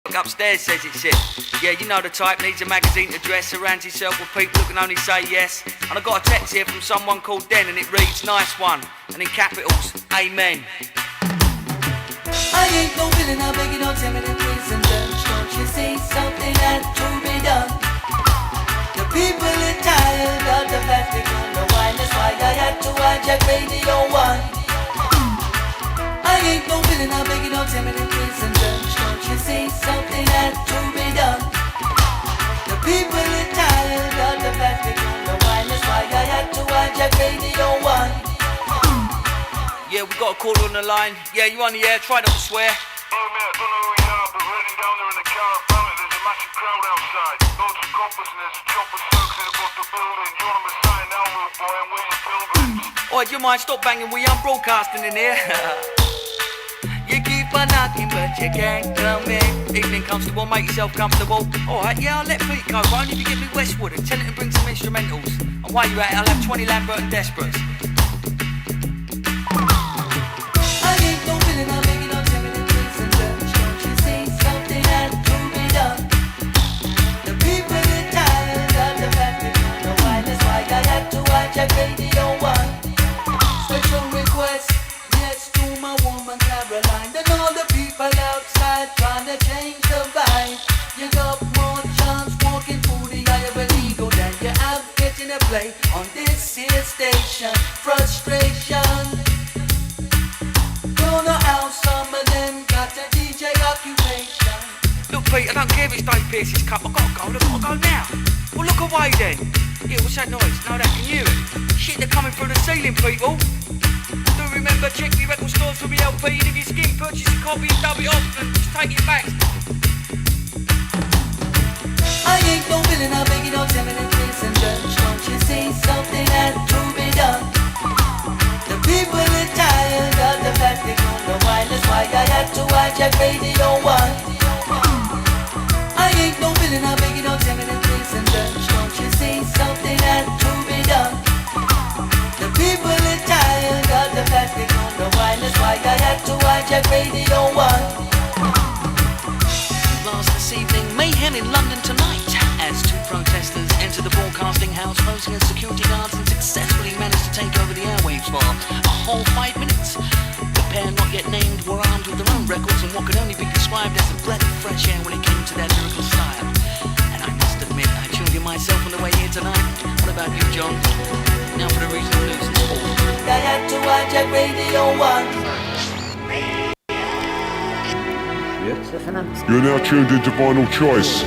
Upstairs says it's it. Yeah, you know the type, needs a magazine to dress, surrounds himself with people who can only say yes. And I got a text here from someone called Den and it reads, nice one, and in capitals, amen. I ain't no villain, I'm begging on timid and prison judge. Don't you see something had to be done? The people are tired of the plastic and the wine. That's why I had to hijack Radio 1. I ain't no villain, I'm begging on timid and prison judge. Don't you see something had to be done? The people are tired of the plastic and the wine. That's why I had to hijack Radio 1. Yeah, we got a caller on the line. Yeah, you on the air, try not to swear. Oh man, I don't know who you are, but running down there in the car in front of it, there's a massive crowd outside. Loads of coppers and there's a chopper circling above the building. Do you want to sign now, little boy, and we're your pilgrims? Oi, do you mind stop banging? We are broadcasting in here. You keep on knocking, but you can't come in. Evening comfortable, make yourself comfortable. Alright, yeah, I'll let Pete go, but only if you give me Westwood and tell it to bring some instrumentals. And while you're at it, I'll have 20 Lambert and Desperates. I ain't no villain, I'm begging on timid and prison judge. Don't you see something had to be done? The people are tired of the plastic and the wine. That's why I had to hijack Radio 1. Special request, yes, to my woman Caroline and all the people outside trying to change the vibe. You got more chance walking through the eye of an eagle than you have getting a play on this here station. Frustration. Don't know how some of them got a DJ occupation. Look, Pete, I don't care if it's Dave Pearce's cup. I've got to go now. Well, look away then. Yeah, what's that noise? No, that can you hear it? Shit, they're coming through the ceiling, people. Do remember, check your record stores for the LP, and if you skin, purchase a copy and dub it off and just take it back. I ain't no villain, I'm begging on timid and prison judge. Don't you see something had to be done? The people are tired of the plastic on the wine. That's why I had to hijack Radio 1. I ain't no villain, I'm begging on timid and prison judge. Don't you see something had to be done? The people are tired of the plastic on the wine. That's why I had to hijack Radio 1. Last this evening, mayhem in London tonight, as two protesters enter the broadcasting house posing as security guards and successfully managed to take over the airwaves for a whole 5 minutes. The pair not yet named were armed with their own records and what could only be described as a breath of fresh air when it came to their lyrical style. And I must admit, I tuned in myself on the way here tonight. What about you, John? Now for the reason of news and sport. I had to hijack Radio 1. You're now tuned into Vinyl Choice.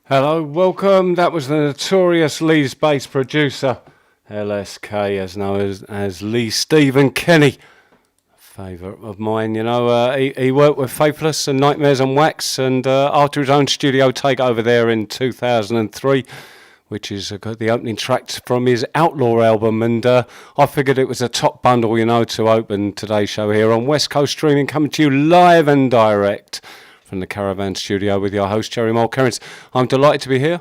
Hello, welcome. That was the notorious Leeds bass producer, LSK, as known as Lee Stephen Kenny. Favourite of mine, you know. He worked with Faithless and Nightmares on Wax, and after his own studio takeover there in 2003, which is the opening track from his Outlaw album, and I figured it was a top bundle, you know, to open today's show here on West Coast Streaming, coming to you live and direct from the Caravan Studio with your host, Jerry Mulkerrins. I'm delighted to be here.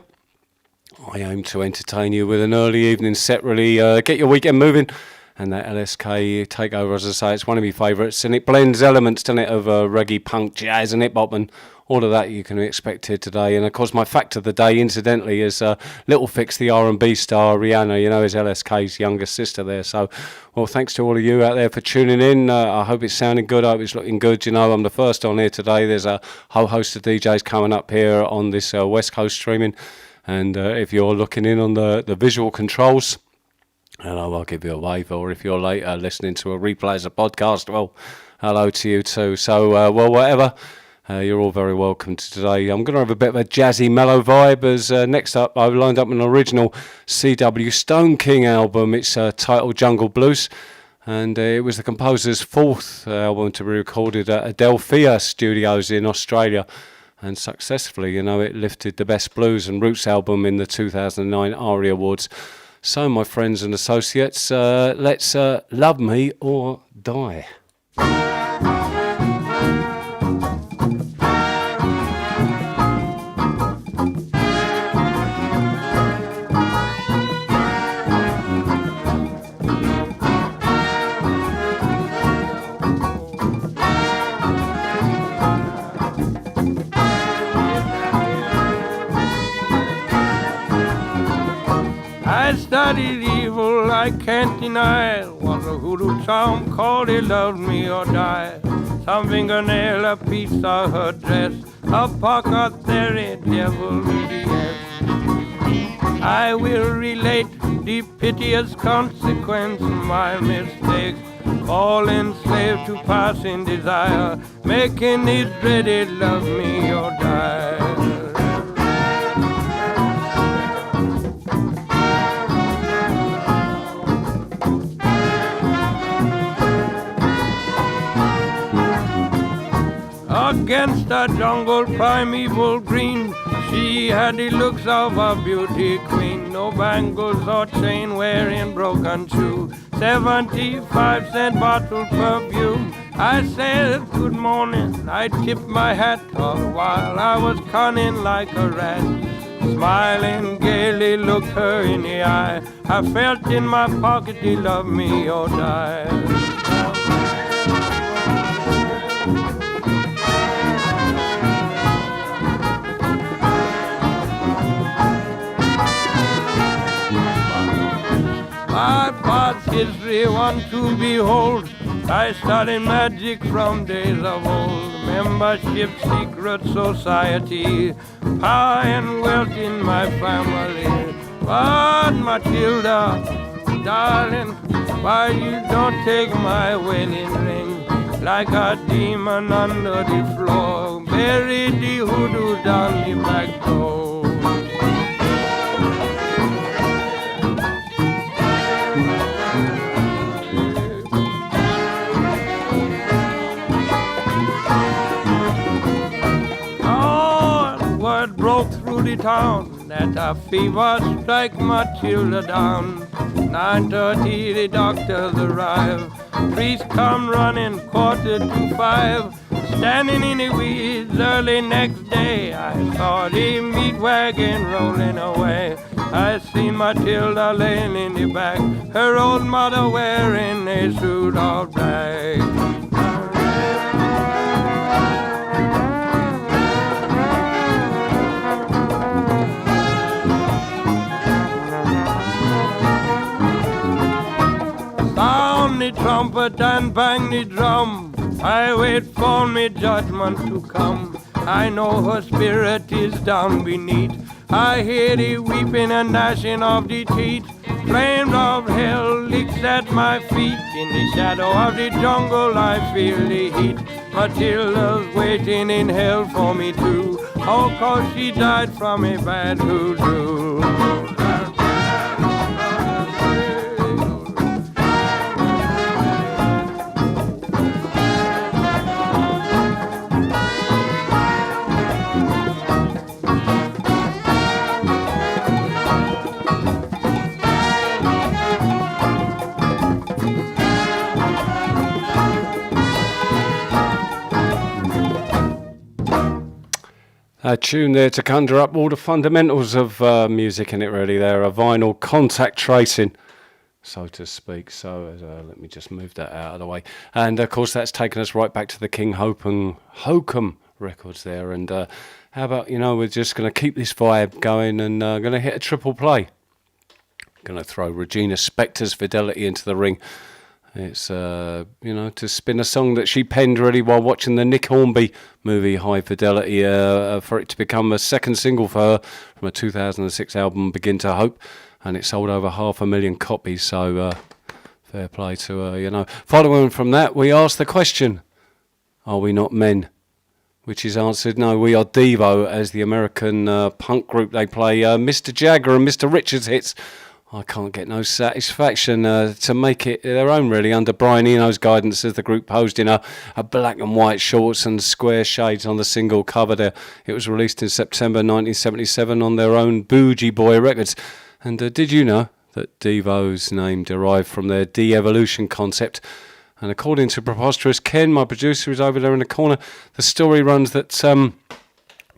I aim to entertain you with an early evening set, really get your weekend moving. And that LSK takeover, as I say, it's one of my favourites, and it blends elements, doesn't it, of reggae, punk, jazz and hip-hop, and all of that you can expect here today. And of course, my fact of the day, incidentally, is Little Fix, the R&B star, Rihanna, you know, is LSK's younger sister there. So, well, thanks to all of you out there for tuning in. I hope it's sounding good. I hope it's looking good. You know, I'm the first on here today. There's a whole host of DJs coming up here on this West Coast streaming. And if you're looking in on the visual controls, hello, I'll give you a wave. Or if you're later listening to a replay as a podcast, well, hello to you too. So, well, whatever. You're all very welcome to today. I'm going to have a bit of a jazzy, mellow vibe as next up I've lined up an original C.W. Stone King album. It's titled Jungle Blues, and it was the composer's fourth album to be recorded at Adelphia Studios in Australia, and successfully, you know, it lifted the Best Blues and Roots album in the 2009 ARIA Awards. So, my friends and associates, let's love me or die. God is evil, I can't deny. Was a hoodoo charm called He Loved Me or Die. Some fingernail, a piece of her dress, a pocket theory, devil yes. I will relate the piteous consequence of my mistake. Fallen slave to passing desire, making it dreaded love me or die. Against the jungle primeval green, she had the looks of a beauty queen. No bangles or chain wearing broken shoe, 75-cent bottle perfume. I said good morning, I tipped my hat all the while I was cunning like a rat. Smiling gaily looked her in the eye, I felt in my pocket He loved me or die. My past history, one to behold. I studied magic from days of old. Membership, secret society, power and wealth in my family. But Matilda, darling, why you don't take my wedding ring? Like a demon under the floor, bury the hoodoo down the back door. Broke through the town that a fever strike Matilda down. 9:30 the doctors arrive, priest come running 4:45. Standing in the weeds early next day, I saw the meat wagon rolling away. I seen Matilda laying in the back, her old mother wearing a suit of black. The trumpet and bang the drum, I wait for me judgment to come. I know her spirit is down beneath, I hear the weeping and gnashing of the teeth. Flames of hell licks at my feet, in the shadow of the jungle I feel the heat. Matilda's waiting in hell for me too, oh, 'cause she died from a bad hoodoo. A tune there to conjure up all the fundamentals of music in it, really. There, a vinyl contact tracing, so to speak. So let me just move that out of the way. And of course, that's taken us right back to the King Hokum records there. And how about, we're just going to keep this vibe going and going to hit a triple play. Going to throw Regina Spektor's Fidelity into the ring. It's, to spin a song that she penned really while watching the Nick Hornby movie High Fidelity, for it to become a second single for her from a 2006 album, Begin to Hope, and it sold over 500,000 copies, so fair play to her, Following from that, we asked the question, are we not men? Which is answered, no, we are Devo, as the American punk group. They play Mr. Jagger and Mr. Richards hits. I can't get no satisfaction to make it their own, really, under Brian Eno's guidance, as the group posed in a black and white shorts and square shades on the single cover there. It was released in September 1977 on their own Bougie Boy Records. And did you know that Devo's name derived from their de-evolution concept? And according to Preposterous Ken, my producer, who's over there in the corner, the story runs that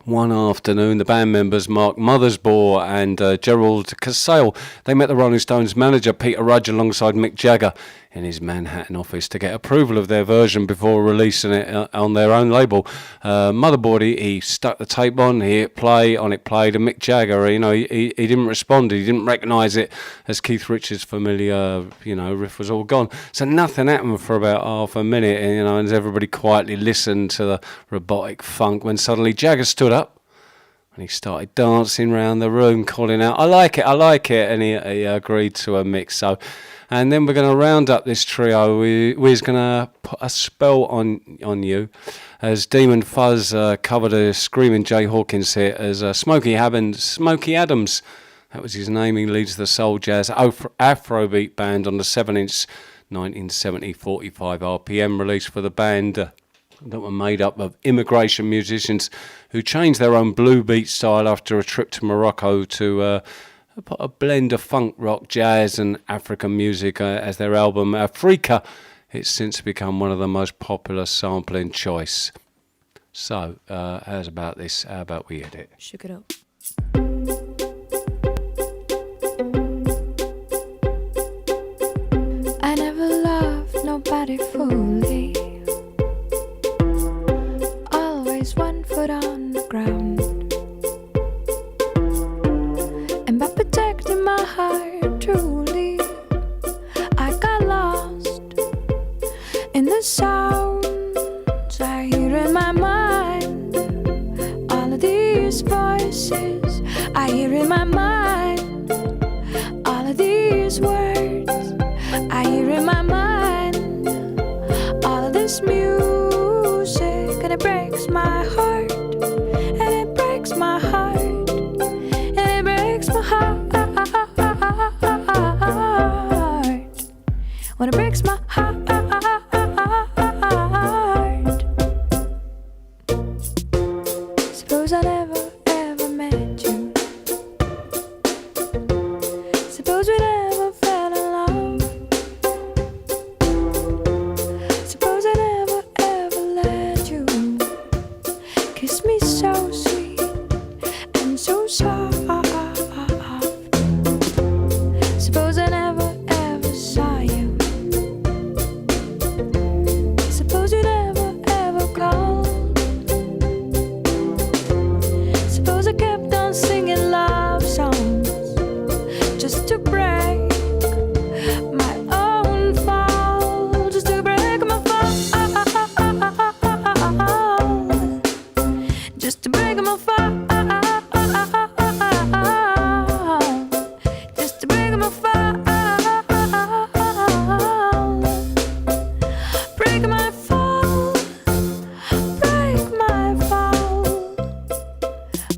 One afternoon, the band members Mark Mothersbaugh and Gerald Casale, they met the Rolling Stones manager Peter Rudge alongside Mick Jagger in his Manhattan office to get approval of their version before releasing it on their own label. Motherboard, he stuck the tape on, he hit play, on it played, and Mick Jagger, he didn't respond, he didn't recognise it as Keith Richards' familiar, riff was all gone. So nothing happened for about half a minute, and as everybody quietly listened to the robotic funk, when suddenly Jagger stood up and he started dancing around the room, calling out, I like it, and he agreed to a mix. And then we're going to round up this trio. We're going to put a spell on you, as Demon Fuzz covered a Screaming Jay Hawkins hit as Smokey Adams. That was his name. He leads the soul jazz Afrobeat band on the 7-inch 1970 45 RPM release for the band. That were made up of immigration musicians who changed their own blue beat style after a trip to Morocco to put a blend of funk, rock, jazz and African music as their album Africa. It's since become one of the most popular sampling choice. So, how's about this? How about we hit it? Shook it up. I never loved nobody fully. Always 1 foot on the ground. And by protecting my heart truly, I got lost in the sounds I hear in my mind. All of these voices I hear in my mind. All of these words I hear in my mind. All of this music, and it breaks my heart. And it breaks my heart. And it breaks my heart. When it breaks my heart. Suppose I never ever met you. Suppose we never fell in love. Suppose I never ever let you kiss me so sweet and so soft. Suppose I never ever saw you. Suppose you never ever called. Suppose I kept on singing love songs just to break my own fall, just to break my fall, just to break my fall, just to break my fall, break my fall, break my fall.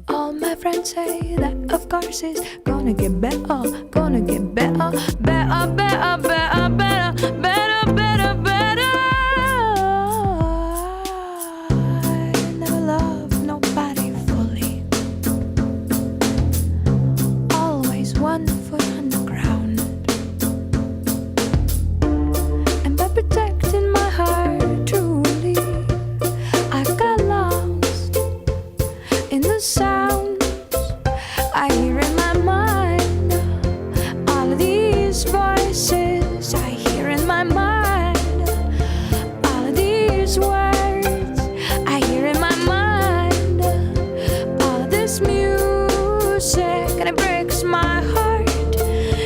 All my friends say that of course it's gonna get better, gonna get better, better, better, better, better, better, better, better. I never loved nobody fully. Always 1 foot on the ground. And by protecting my heart truly, I got lost in the sounds I hear in my mind. All of these voices I hear in my mind. All of these words I hear in my mind. All of this music, and it breaks my heart.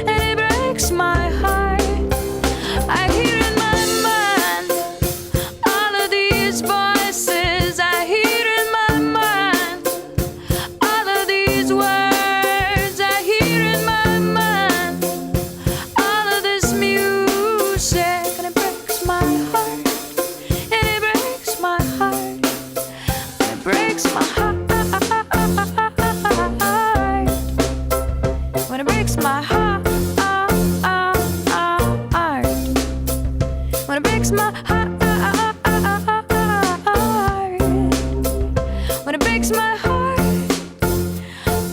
And it breaks my heart. I hear in my mind. All of these voices I hear in my mind. All of these words I hear in my mind. All of this music, and it breaks my heart. And it breaks my heart. And it breaks my heart. When it breaks my heart. When it breaks my heart. When it breaks my heart.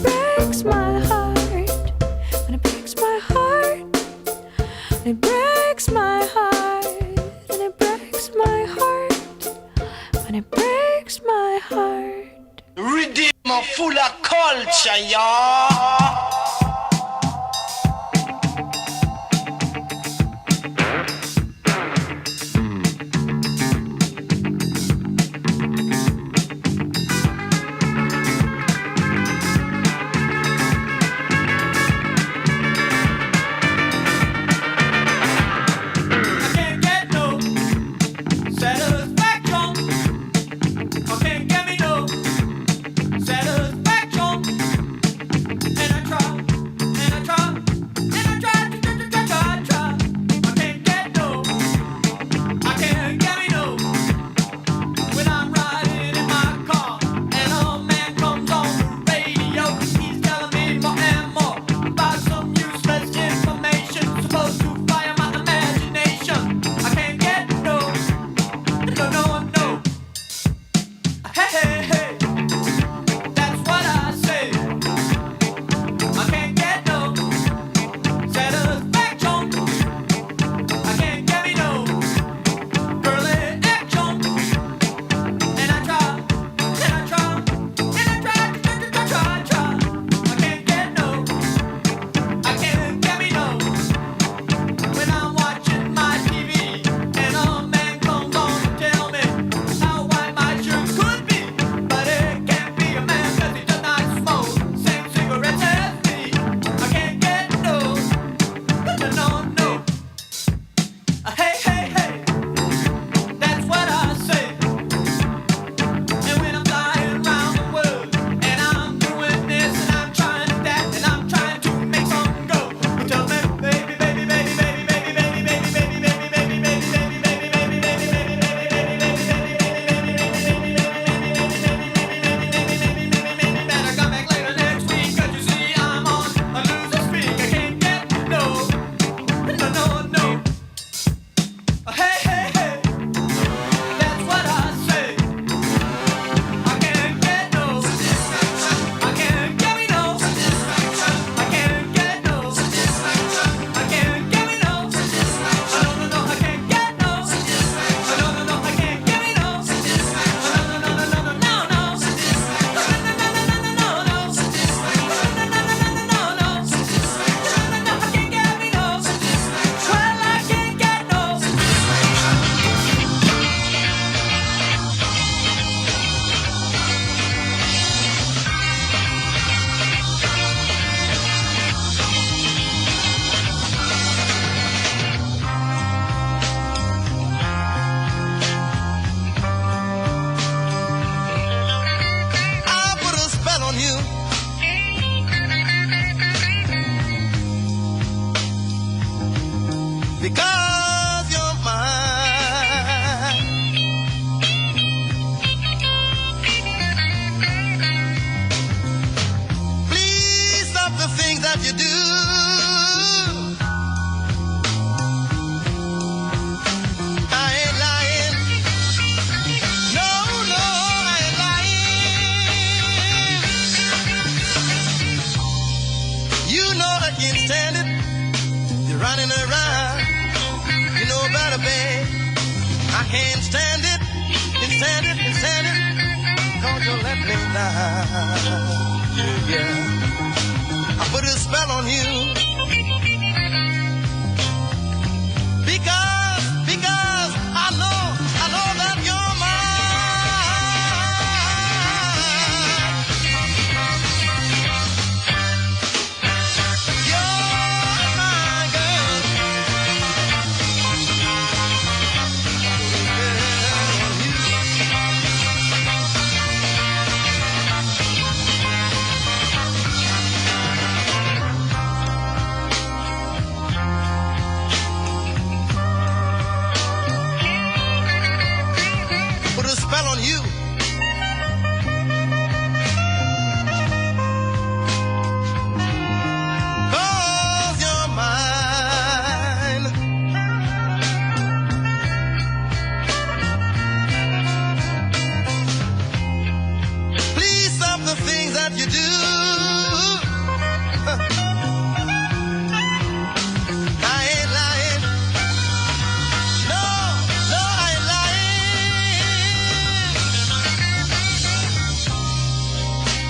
Breaks my heart. When it breaks my heart. It breaks my heart. And it breaks my heart. When it breaks my heart. Redeem radio full of culture, y'all.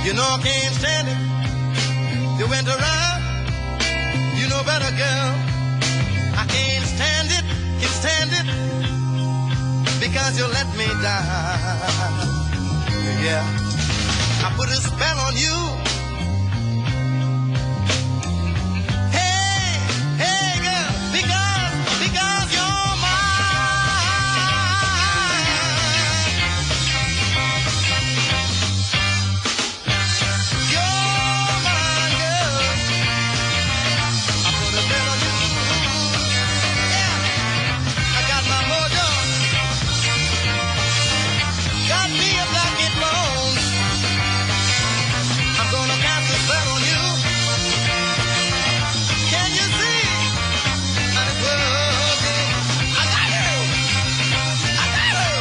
You know I can't stand it. You went around, you know better, girl. I can't stand it, because you let me down. Yeah, I put a spell on you. Hey, hey, girl, because you're mine. You're mine, girl. I put a spell on you. Yeah, I got my mojo. Got me a blanket bone. I'm gonna cast a spell on you. Can you see? And it's working. I got you. I got you.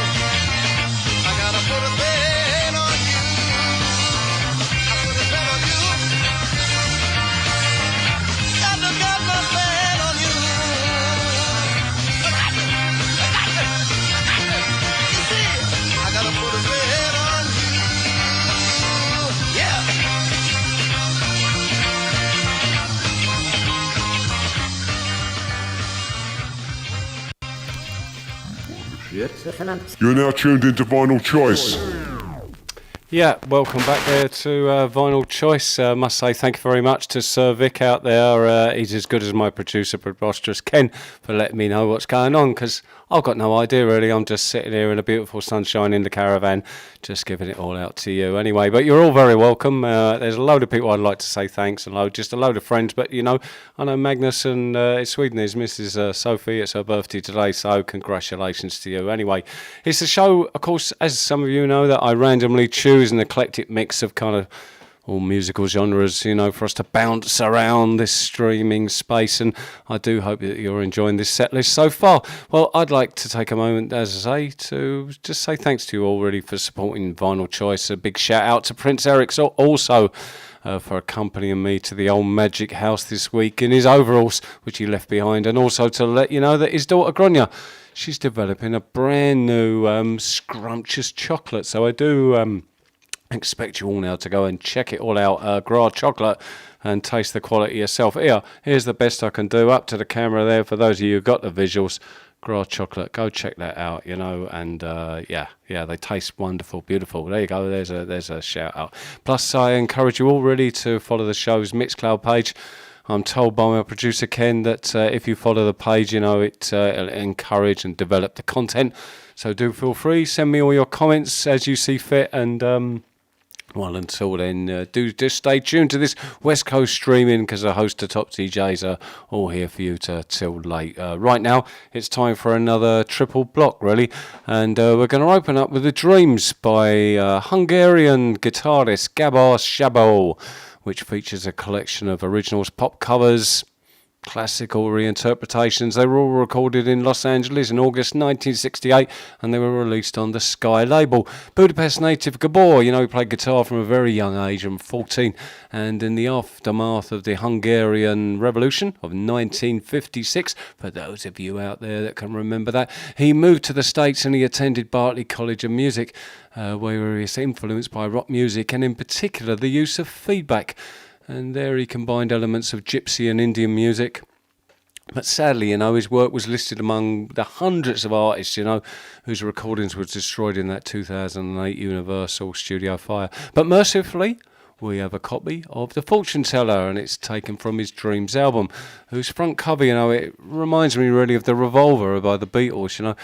I gotta put a spell on you. I put a spell on you. Got my spell on you. I got you. I got you. I got you. You see? I gotta put a spell on you. Yeah. You're now tuned into Vinyl Choice. Yeah, welcome back there to Vinyl Choice. Must say thank you very much to Sir Vic out there. He's as good as my producer, Preposterous Ken, for letting me know what's going on, because I've got no idea really. I'm just sitting here in a beautiful sunshine in the caravan, just giving it all out to you anyway. But you're all very welcome. There's a load of people I'd like to say thanks, and just a load of friends. But you know, I know Magnus and in Sweden is Mrs. Sophie. It's her birthday today, so congratulations to you. Anyway, it's a show, of course, as some of you know, that I randomly choose an eclectic mix of kind of all musical genres, you know, for us to bounce around this streaming space, and I do hope that you're enjoying this set list so far. Well, I'd like to take a moment, as I say, to just say thanks to you all really for supporting Vinyl Choice. A big shout out to Prince Eric also for accompanying me to the old Magic House this week in his overalls, which he left behind, and also to let you know that his daughter Gronya, she's developing a brand new scrumptious chocolate. So I do expect you all now to go and check it all out, Gras Chocolate, and taste the quality yourself. Here's the best I can do, up to the camera there for those of you who got the visuals. Gras Chocolate, go check that out, you know, and yeah, they taste wonderful, beautiful. There you go, there's a shout out. Plus, I encourage you all really to follow the show's Mixcloud page. I'm told by my producer Ken that if you follow the page, you know, it'll encourage and develop the content. So do feel free, send me all your comments as you see fit, and well, until then, do just stay tuned to this West Coast streaming, because the host of Top DJs are all here for you till late. Right now, it's time for another triple block, really, and we're going to open up with The Dreams by Hungarian guitarist Gabor Szabó, which features a collection of originals, pop covers, classical reinterpretations. They were all recorded in Los Angeles in August 1968, and they were released on the Sky label. Budapest native Gabor, you know, he played guitar from a very young age, from 14, and in the aftermath of the Hungarian Revolution of 1956, for those of you out there that can remember that, he moved to the States and he attended Berklee College of Music, where he was influenced by rock music, and in particular the use of feedback. And there he combined elements of gypsy and Indian music. But sadly, you know, his work was listed among the hundreds of artists, you know, whose recordings were destroyed in that 2008 Universal Studio fire. But mercifully, we have a copy of The Fortune Teller, and it's taken from his Dreams album, whose front cover, you know, it reminds me really of The Revolver by the Beatles, you know.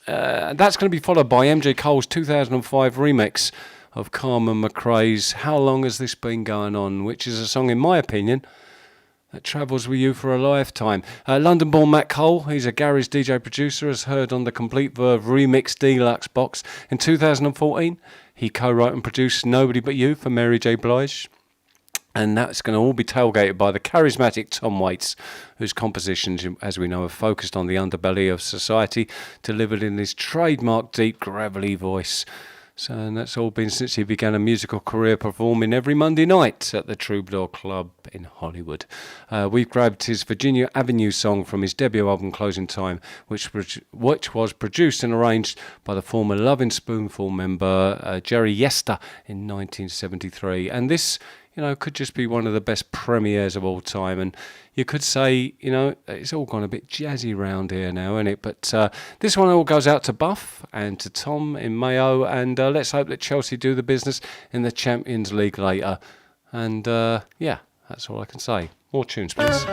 That's going to be followed by MJ Cole's 2005 remix of Carmen McRae's How Long Has This Been Going On, which is a song, in my opinion, that travels with you for a lifetime. London-born Matt Cole, he's a garage DJ producer, as heard on the Complete Verve Remix Deluxe box. In 2014, he co-wrote and produced Nobody But You for Mary J. Blige. And that's going to all be tailgated by the charismatic Tom Waits, whose compositions, as we know, are focused on the underbelly of society, delivered in his trademark deep, gravelly voice. So, and that's all been since he began a musical career performing every Monday night at the Troubadour Club in Hollywood. We've grabbed his Virginia Avenue song from his debut album Closing Time, which was produced and arranged by the former Lovin' Spoonful member Jerry Yester in 1973. And this, could just be one of the best premieres of all time. And you could say, it's all gone a bit jazzy round here now, isn't it? But this one all goes out to Buff and to Tom in Mayo, and let's hope that Chelsea do the business in the Champions League later. And yeah, that's all I can say. More tunes, please.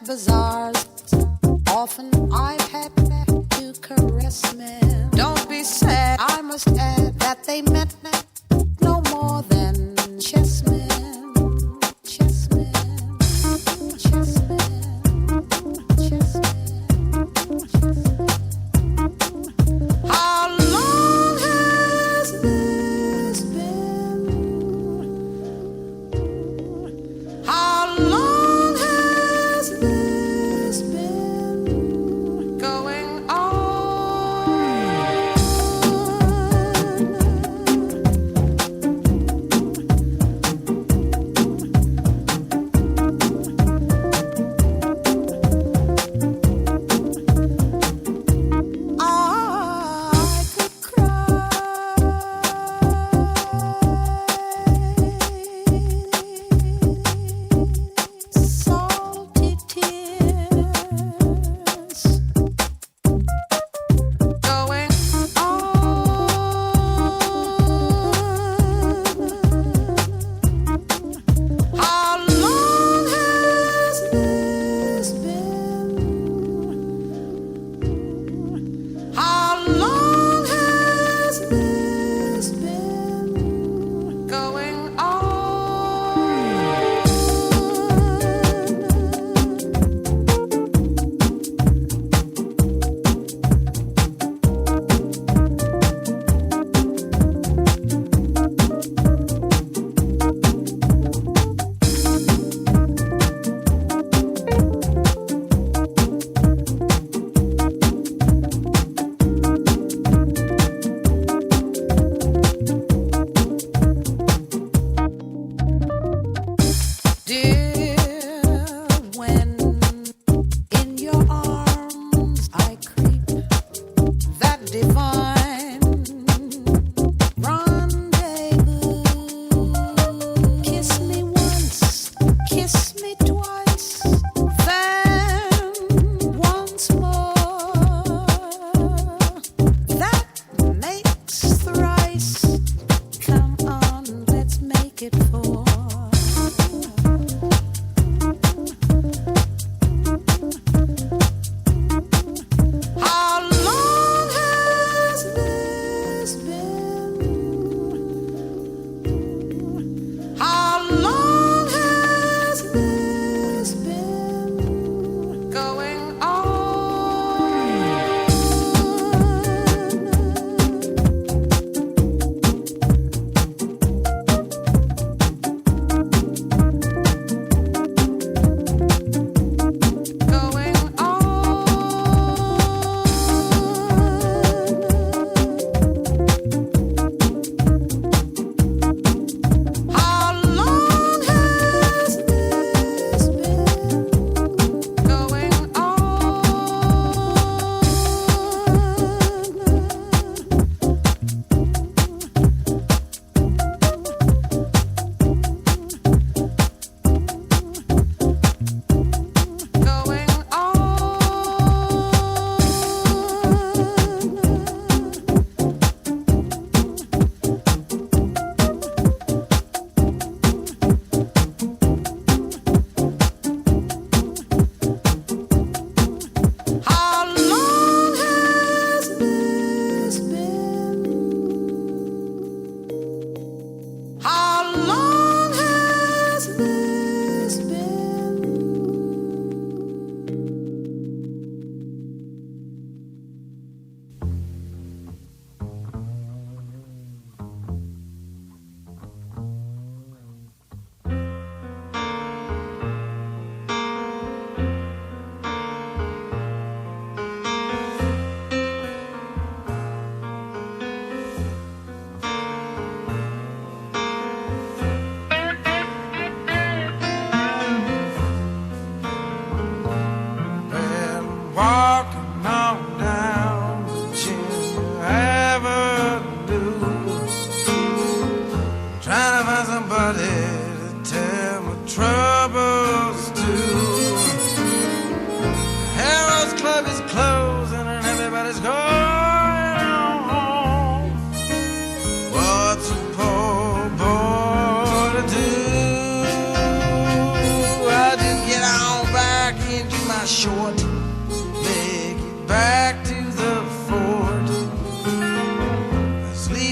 bazaars. Often I've had to caress men. Don't be sad, I must add that they meant no more than chessmen. Chessmen. Chessmen. Chessmen. How long has this been? How long has this been going on?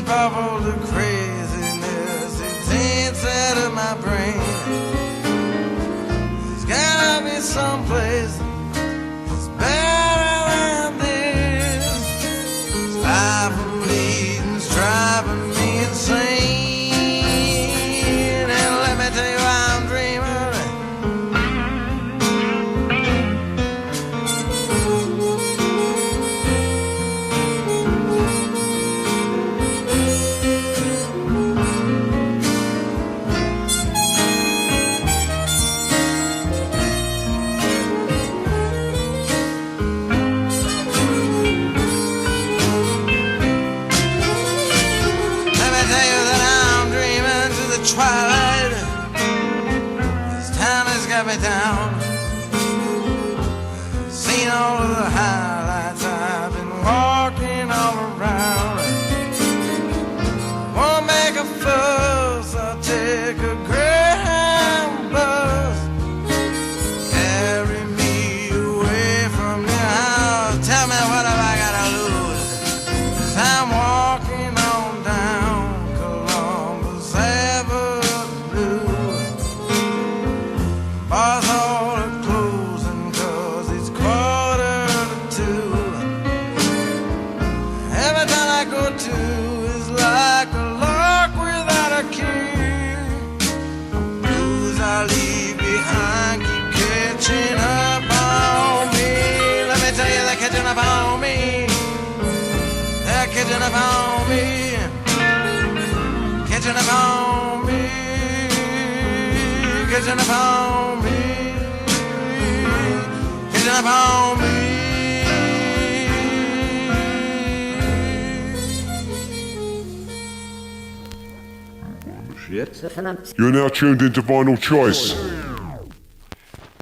bubble to craziness. It's inside of my brain. There's gotta be someplace that's better than this. This life I'm leading's driving me insane. And let me tell you why I'm dreaming. Twilight, this town has got me down. Seen all of the highlights, I've been walking all around. Won't make a fuss, I'll take a Greyhound bus. Carry me away from your house. Tell me what have I gotta lose? 'Cause I'm walking on down Columbus Avenue. Bars all are closing 'cause it's 1:45. Every town I go to is like a lock without a key. Blues I leave behind keep catching up on me. Let me tell you, they're catching up on me. They're catching up on me. Catching up on me. Catching up on me. Catching up on me. You're now tuned into Vinyl Choice.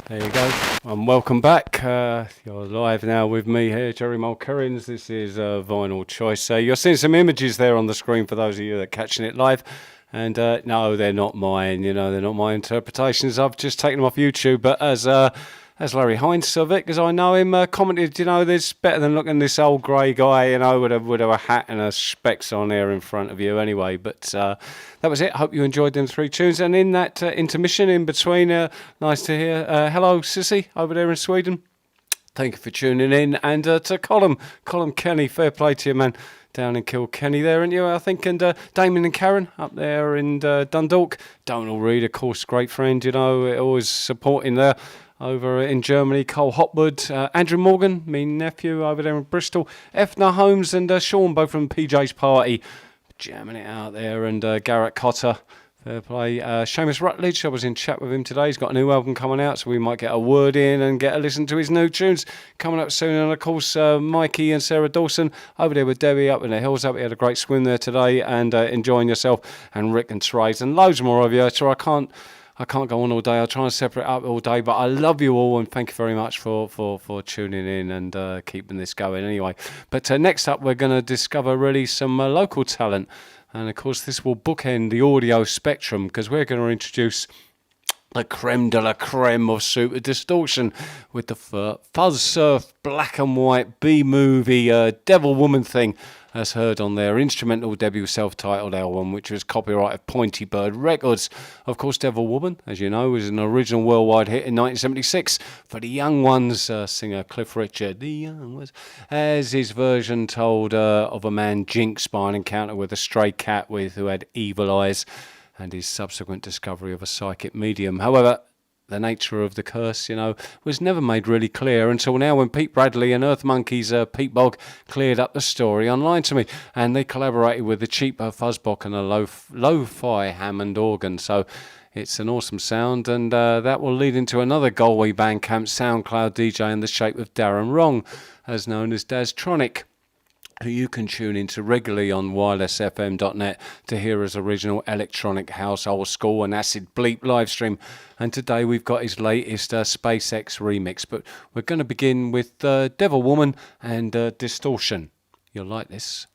There you go. And welcome back. You're live now with me here, Jerry Mulkerrins. This is Vinyl Choice. You're seeing some images there on the screen for those of you that are catching it live. And no, they're not mine. You know, they're not my interpretations. I've just taken them off YouTube. But as Larry Hines of it, because I know him, commented, you know, there's better than looking at this old grey guy, you know, with a hat and a specs on there in front of you anyway. But that was it. Hope you enjoyed them 3 tunes. And in that intermission in between, nice to hear. Hello, Sissy, over there in Sweden. Thank you for tuning in. And to Colin Kenny, fair play to you, man. Down in Kilkenny there, aren't you, I think? And Damien and Karen up there in Dundalk. Donald Reed, of course, great friend, you know, always supporting there. Over in Germany, Cole Hopwood, Andrew Morgan, me nephew over there in Bristol, Efna Holmes and Sean, both from PJ's Party, jamming it out there, and Garrett Cotter, fair play. Seamus Rutledge, I was in chat with him today. He's got a new album coming out, so we might get a word in and get a listen to his new tunes coming up soon. And of course, Mikey and Sarah Dawson over there with Debbie up in the hills. Up, we had a great swim there today and enjoying yourself. And Rick and Trace and loads more of you. So I can't go on all day. I'll try and separate up all day, but I love you all and thank you very much for tuning in and keeping this going anyway. But next up, we're going to discover really some local talent. And of course, this will bookend the audio spectrum because we're going to introduce the creme de la creme of Super Distortion with the Fuzz Surf black and white B-movie Devil Woman thing, as heard on their instrumental debut self-titled album, which was copyright of Pointy Bird Records. Of course, Devil Woman, as you know, was an original worldwide hit in 1976 for the Young Ones singer Cliff Richard. The Young Ones, as his version told of a man jinxed by an encounter with a stray cat who had evil eyes, and his subsequent discovery of a psychic medium. However, the nature of the curse, you know, was never made really clear until now when Pete Bradley and Earth Monkeys' Pete Bog cleared up the story online to me, and they collaborated with the cheaper Fuzzbach and a lo-fi Hammond organ. So it's an awesome sound, and that will lead into another Galway Bandcamp SoundCloud DJ in the shape of Darren Wrong, as known as Daztronic, who you can tune into regularly on wirelessfm.net to hear his original electronic house, old school and acid bleep live stream. And today we've got his latest SpaceX remix. But we're going to begin with Devil Woman and Distortion. You'll like this.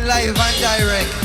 live and direct.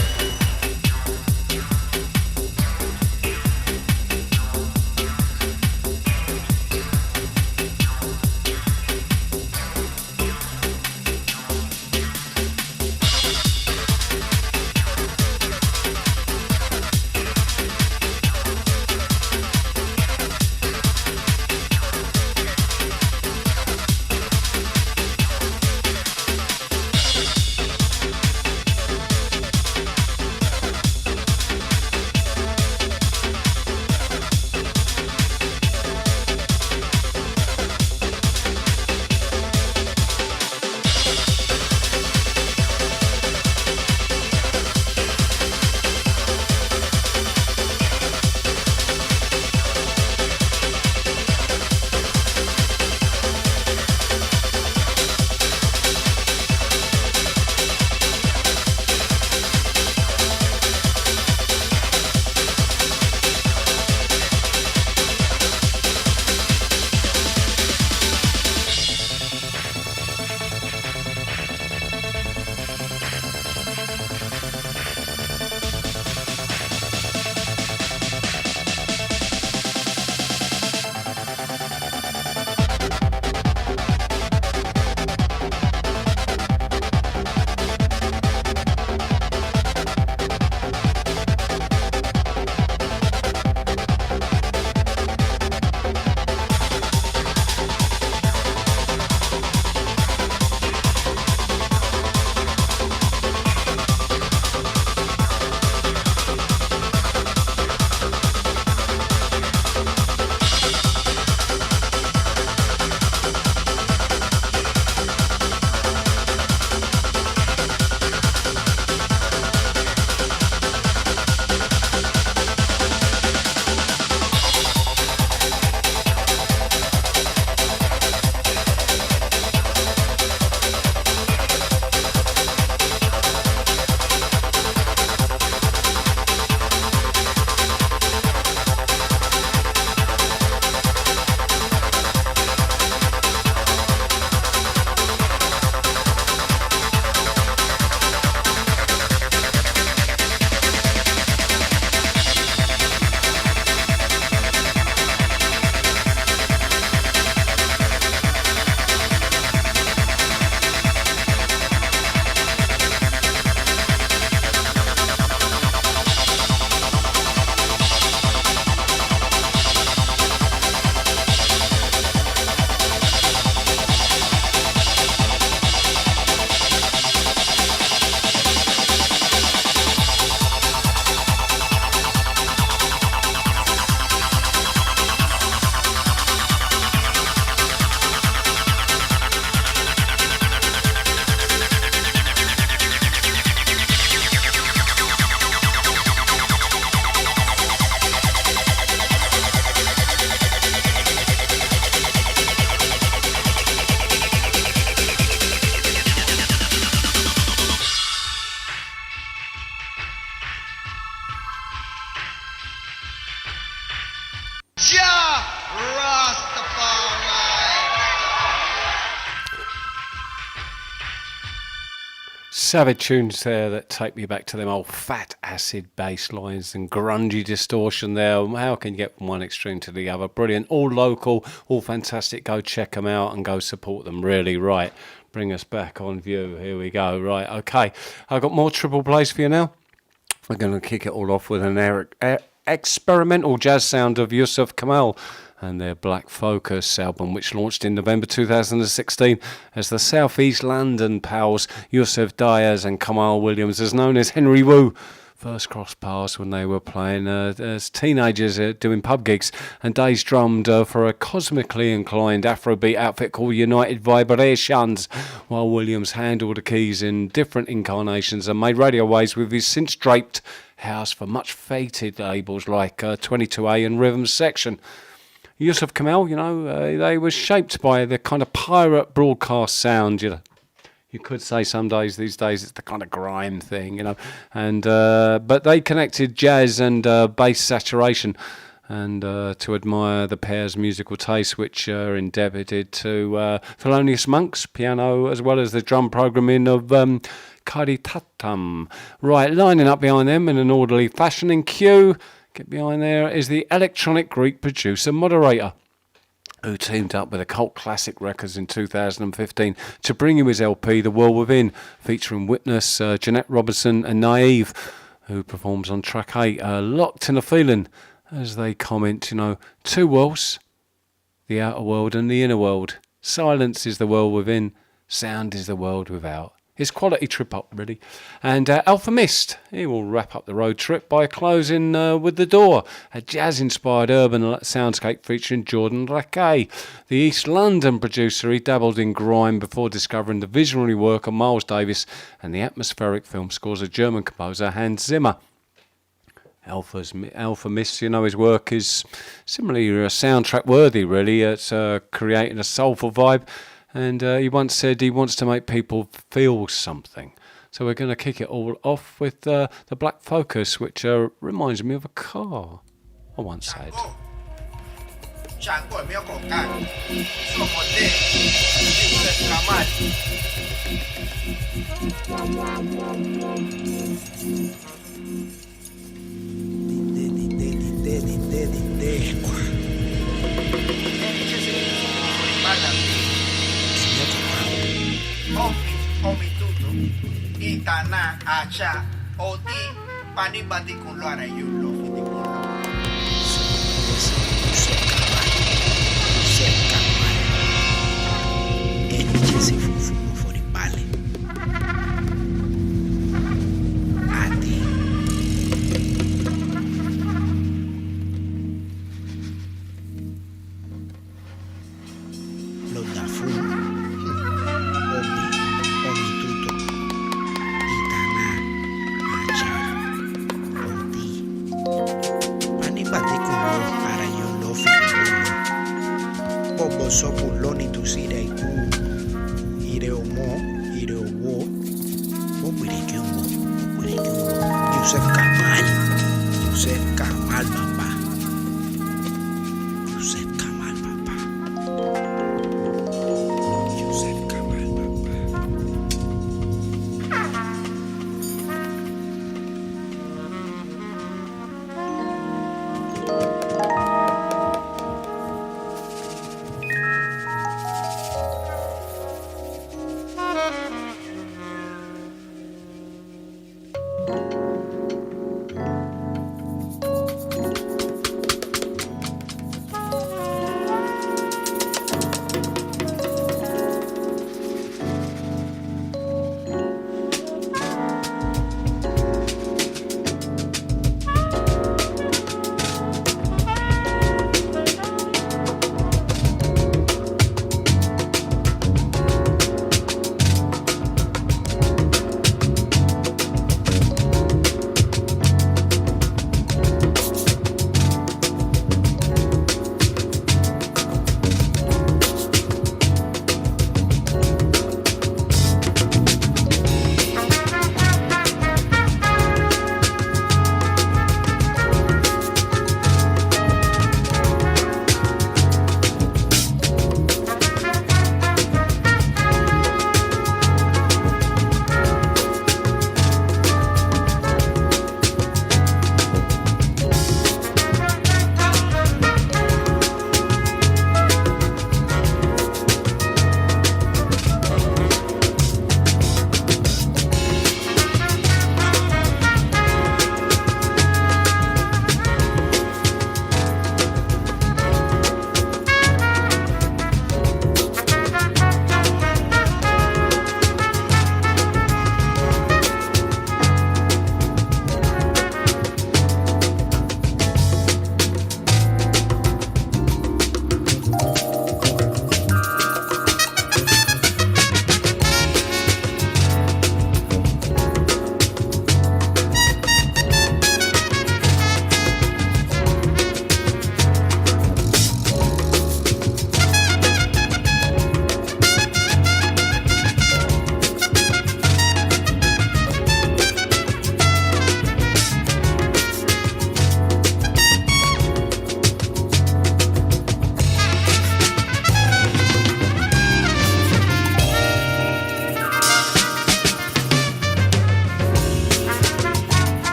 Savage tunes there that take me back to them old fat acid bass lines and grungy distortion there. How can you get from one extreme to the other? Brilliant. All local, all fantastic. Go check them out and go support them. Really, right. Bring us back on view. Here we go. Right, okay. I've got more triple plays for you now. We're going to kick it all off with an experimental jazz sound of Yusuf Kamal and their Black Focus album, which launched in November 2016 as the South East London pals Yusuf Diaz and Kamal Williams, as known as Henry Wu, first crossed paths when they were playing as teenagers doing pub gigs, and Days drummed for a cosmically inclined Afrobeat outfit called United Vibrations, while Williams handled the keys in different incarnations and made radio waves with his cinch-draped house for much fated labels like 22A and Rhythm Section. Yusuf Kamal, you know, they were shaped by the kind of pirate broadcast sound, you know. You could say some days, these days, it's the kind of grime thing, you know. And but they connected jazz and bass saturation and to admire the pair's musical tastes, which are indebted to Thelonious Monk's piano as well as the drum programming of Kari Tatam. Right, lining up behind them in an orderly fashion in queue, get behind there, is the electronic Greek producer Moderator, who teamed up with Occult Classic Records in 2015 to bring you his LP, The World Within, featuring Witness, Jeanette Robinson and Naive, who performs on track 8, Locked in a Feeling, as they comment, two worlds, the outer world and the inner world. Silence is the world within, sound is the world without. It's quality trip up, really. And Alpha Mist, he will wrap up the road trip by closing with The Door, a jazz-inspired urban soundscape featuring Jordan Rakei. The East London producer, he dabbled in grime before discovering the visionary work of Miles Davis and the atmospheric film scores of German composer Hans Zimmer. Alpha Mist, his work is similarly soundtrack worthy, really. It's creating a soulful vibe. And he once said he wants to make people feel something. So we're going to kick it all off with the Black Focus, which reminds me of a car, I once had. Chango el mío con K. Somos de Yusef Omi tutu, itana acha, oti, panibati kun lo ara yulo,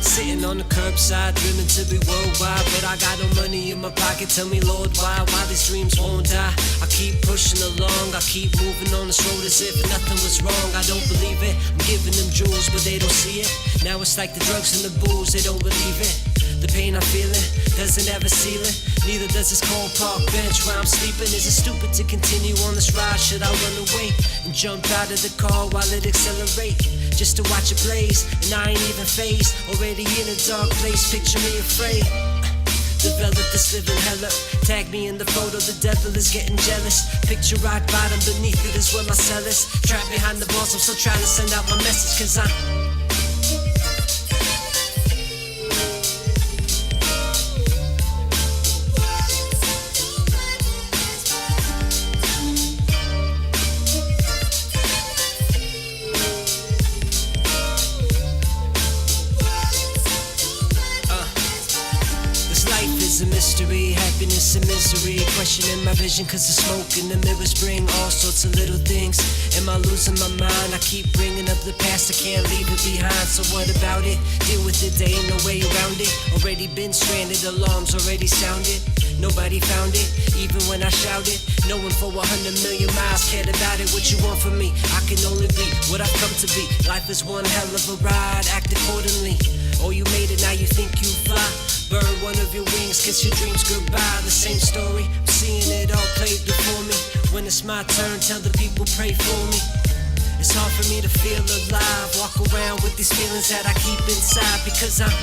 Sitting on the curbside, dreaming to be worldwide, but I got no money in my pocket. Tell me, Lord, why these dreams won't die? I keep pushing along, I keep moving on this road as if nothing was wrong. I don't believe it. I'm giving them jewels, but they don't see it. Now it's like the drugs and the booze, they don't believe it. The pain I'm feeling doesn't have a ceiling. Neither does this cold park bench where I'm sleeping. Is it stupid to continue on this ride? Should I run away and jump out of the car while it accelerate? Just to watch it blaze, and I ain't even phased. Already in a dark place, picture me afraid. Develop this living hell up. Tag me in the photo, the devil is getting jealous. Picture rock bottom, beneath it is where my cell is. Trapped behind the walls, I'm still trying to send out my message, cause I'm a mystery, happiness and misery. Questioning my vision cause the smoke in the mirrors bring all sorts of little things. Am I losing my mind? I keep bringing up the past, I can't leave it behind. So what about it? Deal with it, there ain't no way around it. Already been stranded, alarms already sounded. Nobody found it, even when I shouted. No one for 100 million miles cared about it. What you want from me? I can only be what I've come to be. Life is one hell of a ride, act accordingly. Oh, you made it, now you think you fly. Burn one of your wings, kiss your dreams goodbye. The same story, I'm seeing it all played before me. When it's my turn, tell the people pray for me. It's hard for me to feel alive. Walk around with these feelings that I keep inside because I'm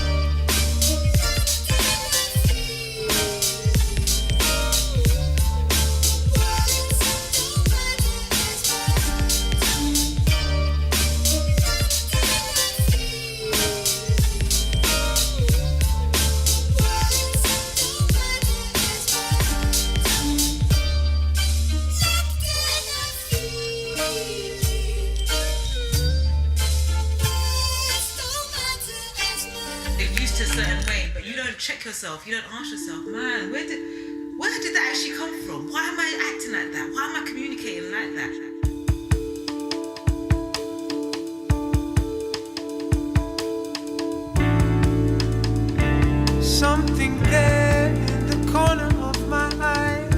check yourself, you don't ask yourself, man, where did that actually come from? Why am I acting like that? Why am I communicating like that? Something there in the corner of my eye,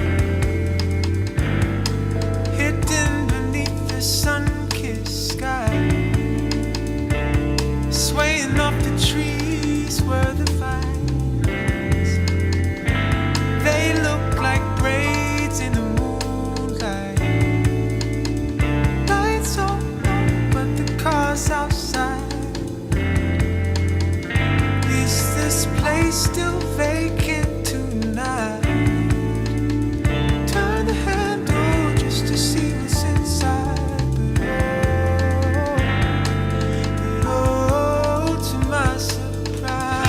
hidden beneath the sun-kissed sky, swaying off the trees where the fire. They look like braids in the moonlight. Lights so low, but the car's outside. Is this place still vacant tonight? Turn the handle just to see what's inside. But oh, to my surprise,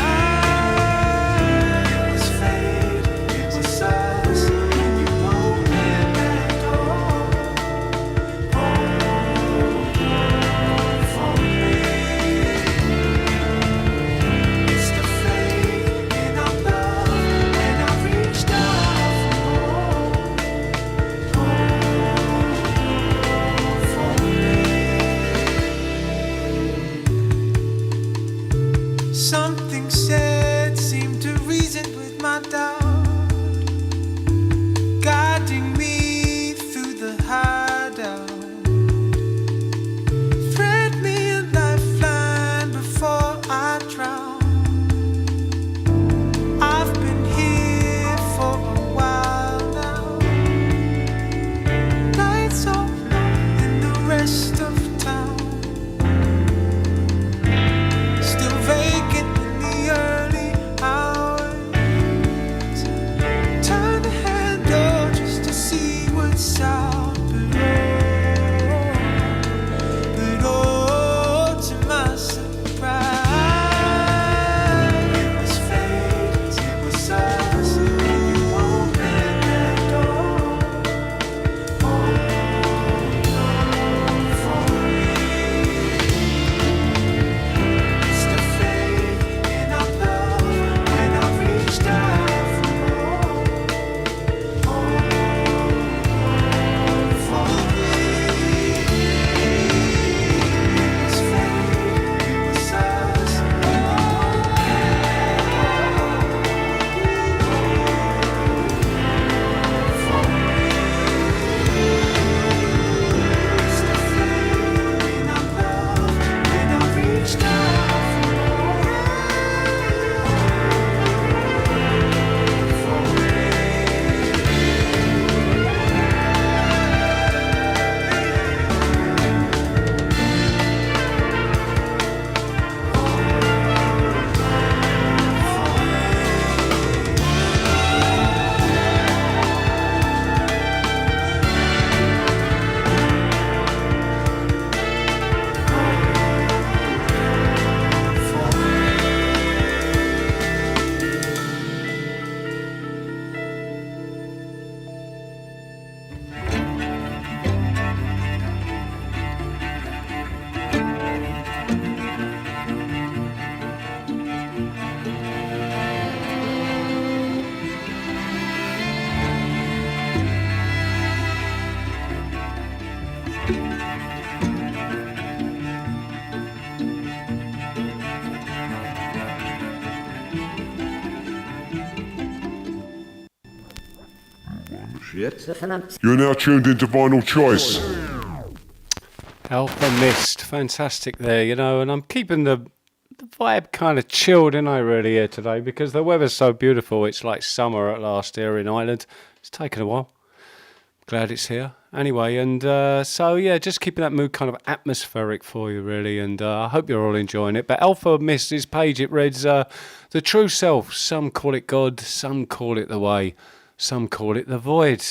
something said seemed to reason with my doubt, guiding me through the hideout. Thread me a lifeline before I drown. I've been here for a while now. Lights off in the rest of town. Still vacant in the early You're now tuned into Vinyl Choice. Alpha Mist, fantastic there, you know, and I'm keeping the vibe kind of chilled, and I really here today because the weather's so beautiful. It's like summer at last here in Ireland. It's taken a while. Glad it's here. Anyway, and so yeah, just keeping that mood kind of atmospheric for you, really, and I hope you're all enjoying it. But Alpha Mist's page, it reads, the true self. Some call it God, some call it the way, some call it the void,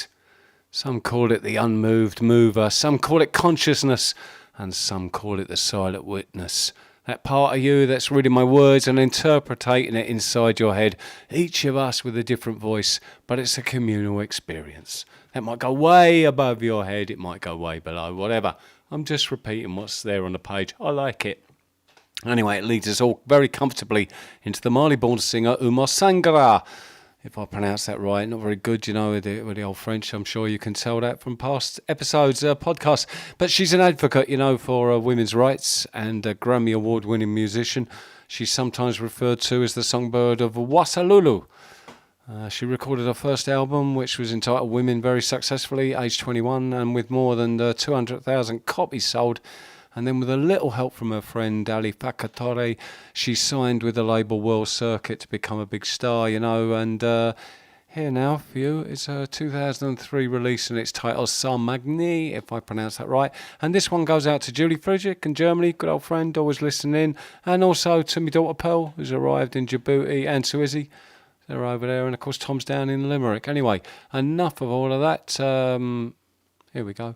some call it the unmoved mover, some call it consciousness, and some call it the silent witness. That part of you that's reading my words and interpreting it inside your head, each of us with a different voice, but it's a communal experience. That might go way above your head, it might go way below, whatever. I'm just repeating what's there on the page. I like it. Anyway, it leads us all very comfortably into the Mali-born singer Uma Sangara. If I pronounce that right, not very good, you know, with the old French. I'm sure you can tell that from past episodes, podcasts. But she's an advocate, you know, for women's rights and a Grammy Award-winning musician. She's sometimes referred to as the songbird of Wasalulu. She recorded her first album, which was entitled Women, very successfully, age 21, and with more than 200,000 copies sold. And then with a little help from her friend Ali Fakatore, she signed with the label World Circuit to become a big star, you know. And here now for you is her 2003 release, and it's titled Sans Magni, if I pronounce that right. And this one goes out to Julie Friedrich in Germany, good old friend, always listening in. And also to my daughter Pearl, who's arrived in Djibouti, and to Izzy. They're over there, and of course Tom's down in Limerick. Anyway, enough of all of that. Here we go.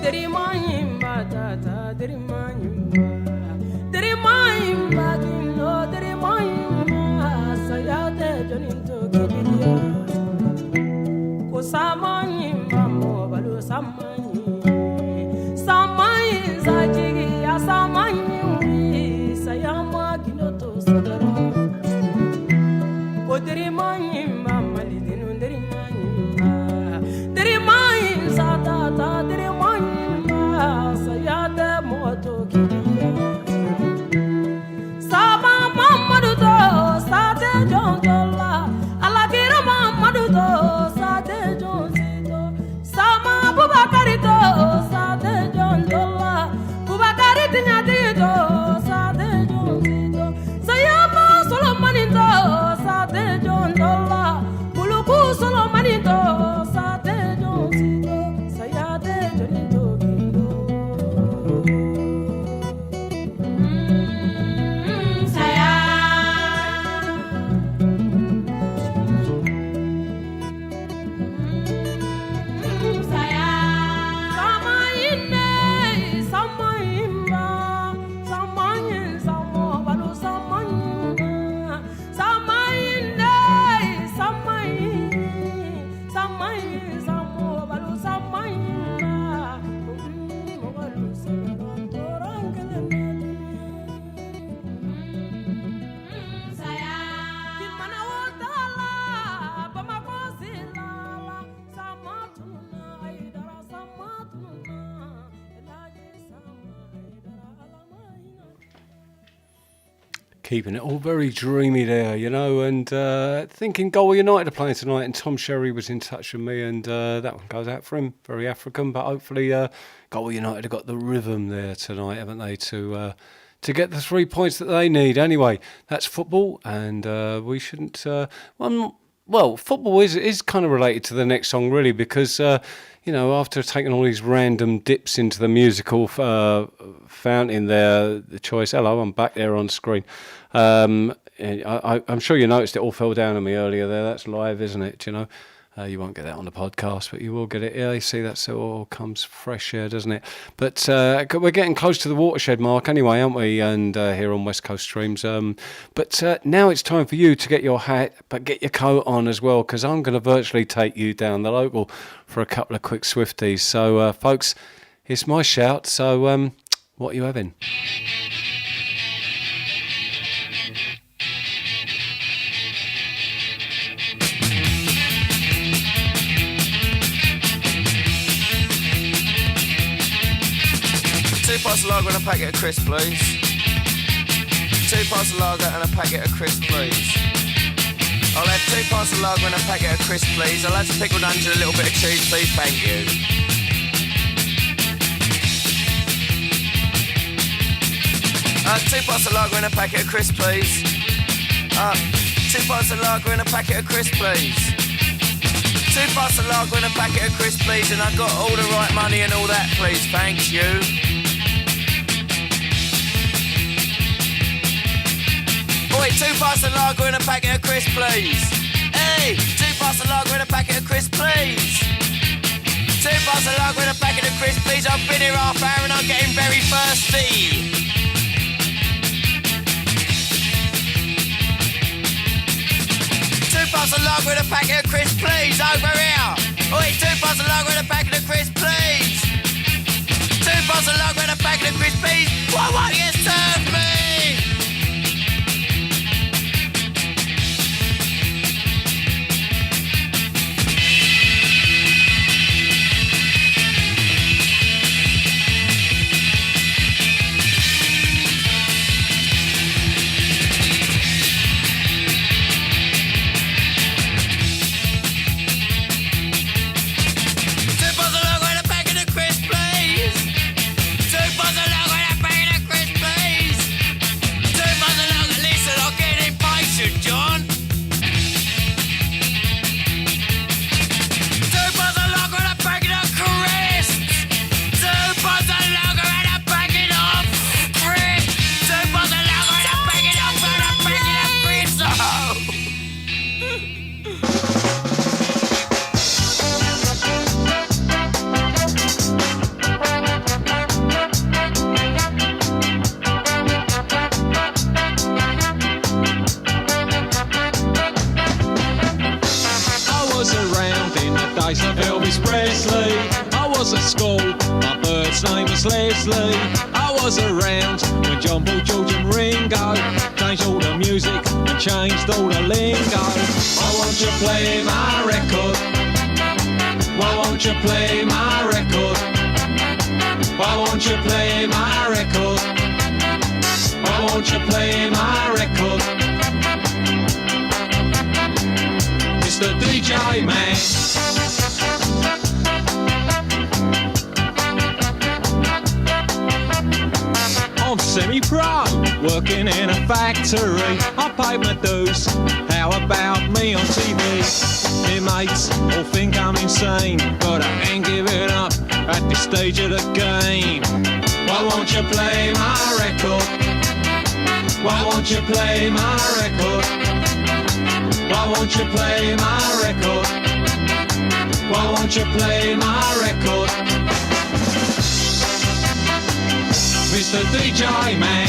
Derimayimba tata, derimayimba kino, derimayimba sayate joninto kidiya. Ko samayimba mo balu samayi, samayi zajigi ya samayi sayama kino to sadara. Ko derimayimba malidinu derimayimba, derimayimba tata derimayimba sayate moto kidiya. Sama Mamadu to sate jonjola, alakira Mamadu to sate jonzito. Sama Bubakari to sate jonjola, Bubakari tinyati to sate jonzito. Sayama Solomoni to sate jonjola, Buluku Solomoni to sate jonzito. Sayate jonito kindo. Keeping it all very dreamy there, you know, and thinking Galway United are playing tonight, and Tom Sherry was in touch with me, and that one goes out for him, very African, but hopefully Galway United have got the rhythm there tonight, haven't they, to get the 3 points that they need. Anyway, that's football, and we shouldn't... well, football is kind of related to the next song, really, because... you know, after taking all these random dips into the musical fountain there, the choice, hello, I'm back there on screen. I'm sure you noticed it all fell down on me earlier there. That's live, isn't it? You know, you won't get that on the podcast, but you will get it. Yeah, you see, that's it all comes fresh here, doesn't it? But we're getting close to the watershed mark anyway, aren't we? And here on West Coast Streams. But now it's time for you to get your hat, but get your coat on as well, because I'm going to virtually take you down the local for a couple of quick Swifties. So, folks, it's my shout. So, what are you having? Two pints of lager and a packet of crisps, please. 2 pints of lager and a packet of crisps, please. I'll have 2 pints of lager and a packet of crisps, please. I'll have some pickled onions and a little bit of cheese, please. Thank you. 2 pints of lager and a packet of crisps, please. 2 pints of lager and a packet of crisps, please. 2 pints of lager and a packet of crisps, please. And I've got all the right money and all that, please. Thank you. Oi, 2 pints of lager and a packet of crisps, please. Hey, 2 pints of lager and a packet of crisps, please. 2 pints of lager and a packet of crisps, please. I've been here half hour and I'm getting very thirsty. 2 pints of lager and a packet of crisps, please. Over here. Oi, 2 pints of lager and a packet of crisps, please. 2 pints of lager and a packet of crisps, please. Why won't you serve me? Crisps, Leslie. I was around when John Paul, George and Ringo changed all the music and changed all the lingo. Why won't you play my record? Why won't you play my record? Why won't you play my record? Why won't you play my record? Mr. DJ Man. I'm semi-pro, working in a factory. I paid my dues. How about me on TV? My mates all think I'm insane, but I ain't giving up at this stage of the game. Why won't you play my record? Why won't you play my record? Why won't you play my record? Why won't you play my record? Mr. DJ Man.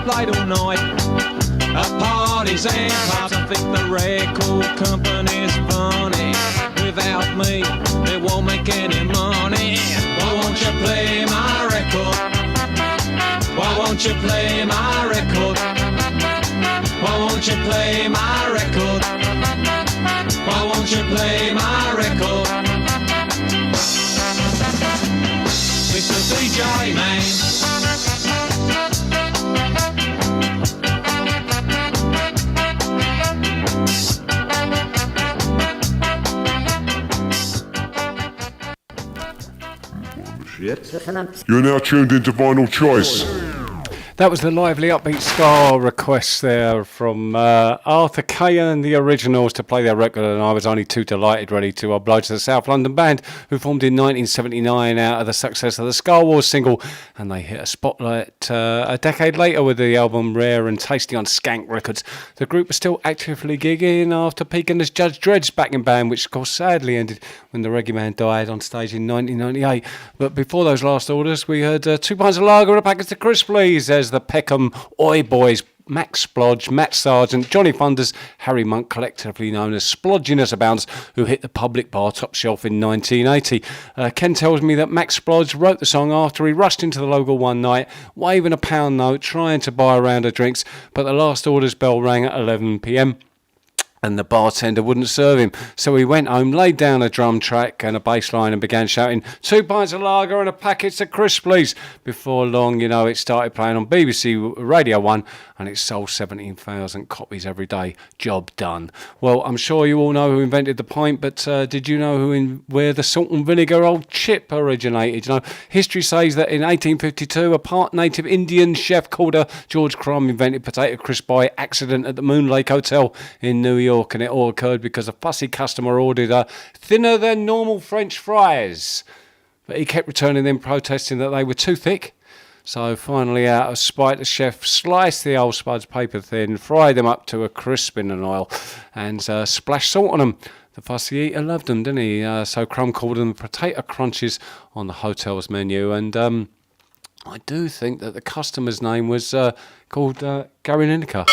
Played all night at parties and pubs. I think the record company's funny. Without me, they won't make any money. Why won't you play my record? Why won't you play my record? Why won't you play my record? Why won't you play my record? Mr. DJ Man. You're now tuned into Vinyl Choice. That was the lively upbeat ska request there from Arthur Kay and the Originals to play their record, and I was only too delighted ready to oblige the South London band who formed in 1979 out of the success of the Scar Wars single, and they hit a spotlight a decade later with the album Rare and Tasty on Skank Records. The group was still actively gigging after peaking as Judge Dredd's backing band, which of course sadly ended when the Reggae Man died on stage in 1998. But before those last orders, we heard 2 pints of lager and a packet of crisps, please, as the Peckham Oi Boys, Max Splodge, Matt Sargent, Johnny Thunders, Harry Monk, collectively known as Splodginess Abounds, who hit the public bar top shelf in 1980. Ken tells me that Max Splodge wrote the song after he rushed into the local one night, waving a pound note, trying to buy a round of drinks, but the last orders bell rang at 11 p.m. and the bartender wouldn't serve him. So he went home, laid down a drum track and a bass line and began shouting, 2 pints of lager and a packet of crisps, please. Before long, you know, it started playing on BBC Radio 1 and it sold 17,000 copies every day. Job done. Well, I'm sure you all know who invented the pint, but did you know where the salt and vinegar old chip originated? You know, history says that in 1852, a part native Indian chef called George Crumb invented potato crisp by accident at the Moon Lake Hotel in New York, and it all occurred because a fussy customer ordered thinner than normal French fries. But he kept returning them, protesting that they were too thick. So finally, out of spite, the chef sliced the old spuds paper thin, fried them up to a crisp in an oil, and splashed salt on them. The fussy eater loved them, didn't he? So Crumb called them potato crunches on the hotel's menu, and I do think that the customer's name was called Gary Lineker.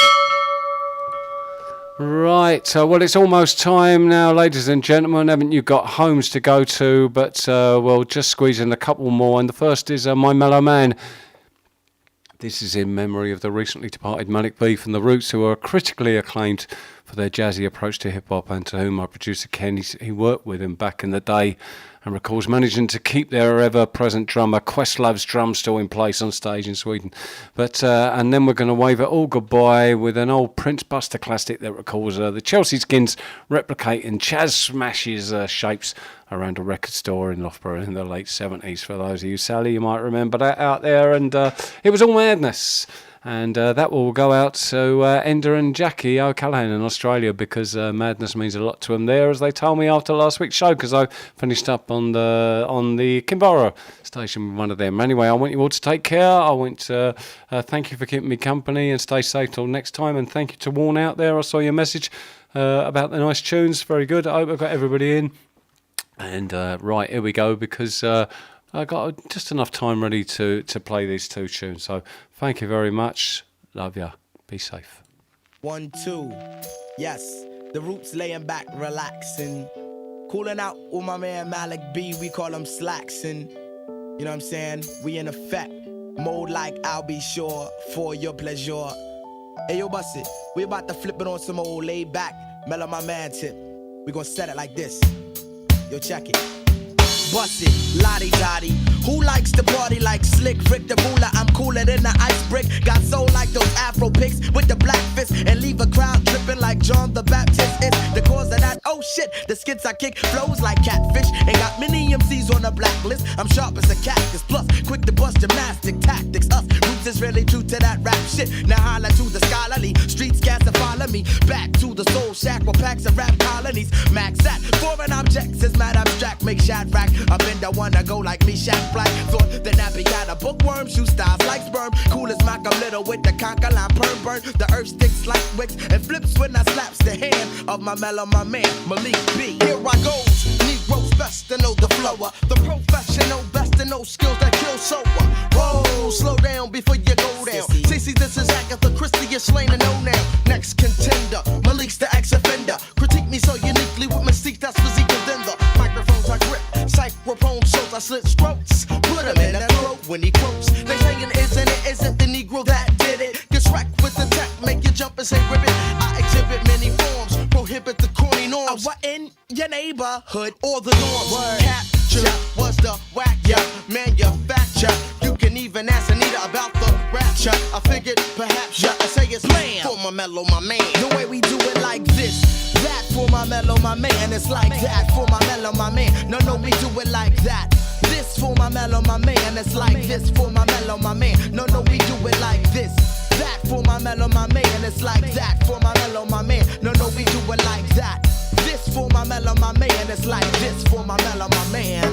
Right, well, it's almost time now, ladies and gentlemen. Haven't you got homes to go to? But we'll just squeeze in a couple more, and the first is My Mellow Man. This is in memory of the recently departed Malik Beef and the Roots, who are critically acclaimed for their jazzy approach to hip-hop, and to whom my producer Ken, he worked with him back in the day, and recalls managing to keep their ever-present drummer Questlove's drum still in place on stage in Sweden. But and then we're going to wave it all goodbye with an old Prince Buster classic that recalls the Chelsea Skins replicating Chaz Smash's shapes around a record store in Loughborough in the late 70s. For those of you, Sally, you might remember that out there, and it was all madness. And that will go out to Enda and Jackie O'Callaghan in Australia, because Madness means a lot to them there, as they told me after last week's show, because I finished up on the Kinvara station with one of them. Anyway, I want you all to take care. I want to thank you for keeping me company, and stay safe till next time. And thank you to Warren out there. I saw your message about the nice tunes. Very good. I hope I've got everybody in. And right, here we go, because I got just enough time ready to play these two tunes. So thank you very much. Love ya. Be safe. 1, 2. Yes, the Roots laying back, relaxing. Cooling out with my man Malik B. We call him Slacksin'. You know what I'm saying? We in effect. Mode like I'll be sure for your pleasure. Hey, yo, bust it. We about to flip it on some old laid back, mellow my man tip. We gonna set it like this. Yo, check it. Bust it, lottie dottie. Who likes to party like Slick Rick the Ruler? I'm cooler than the ice brick. Got soul like those Afro pics with the black fist, and leave a crowd tripping like John the Baptist. It's the cause of that. Oh shit, the skits I kick flows like catfish, and got many MCs on the blacklist. I'm sharp as a cactus, plus quick to bust gymnastic tactics. Us Roots is really true to that rap shit. Now holla to the scholarly streets, gas to follow me back to the soul shack where packs of rap colonies. Max at foreign objects is mad abstract, make Shadrach. I've been the one to go like me, Shaq Black. Thought the nappy got a bookworm, shoe styles like sperm. Cool as Malcolm Little with the conker line perm burn. The earth sticks like wicks and flips when I slaps the hand of my mellow, my man, Malik B. Here I goes, Negroes best to know the flower. The professional best to know skills that kill sober. Whoa, slow down before you go down. Cece, this is Agatha Christie, you're slain and know now. Next contender, Malik's the ex-offender. Critique me so uniquely with mystique, that's physique within the microphones I grip. Psychrophone shows I slit strokes. Put him in that throat when he quotes. They saying isn't it, isn't the Negro that did it. Gets wrecked with the tech, make you jump and say ribbit. I exhibit many forms, prohibit the corny norms. What in your neighborhood or the norms? Capture was the whack, yeah, manufacture. You can even ask Anita about the rapture. I figured perhaps I say it's man for my mellow, my man. The way we do it like this, that for my mellow, my man. It's like that for my mellow, my man. No, we do it like that. This for my mellow, my man. It's like this for my mellow, my man. No, we do it like this. That for my mellow, my man. It's like that for my mellow, my man. No, we do it like that. This for my mellow, my man. It's like this for my mellow, my man.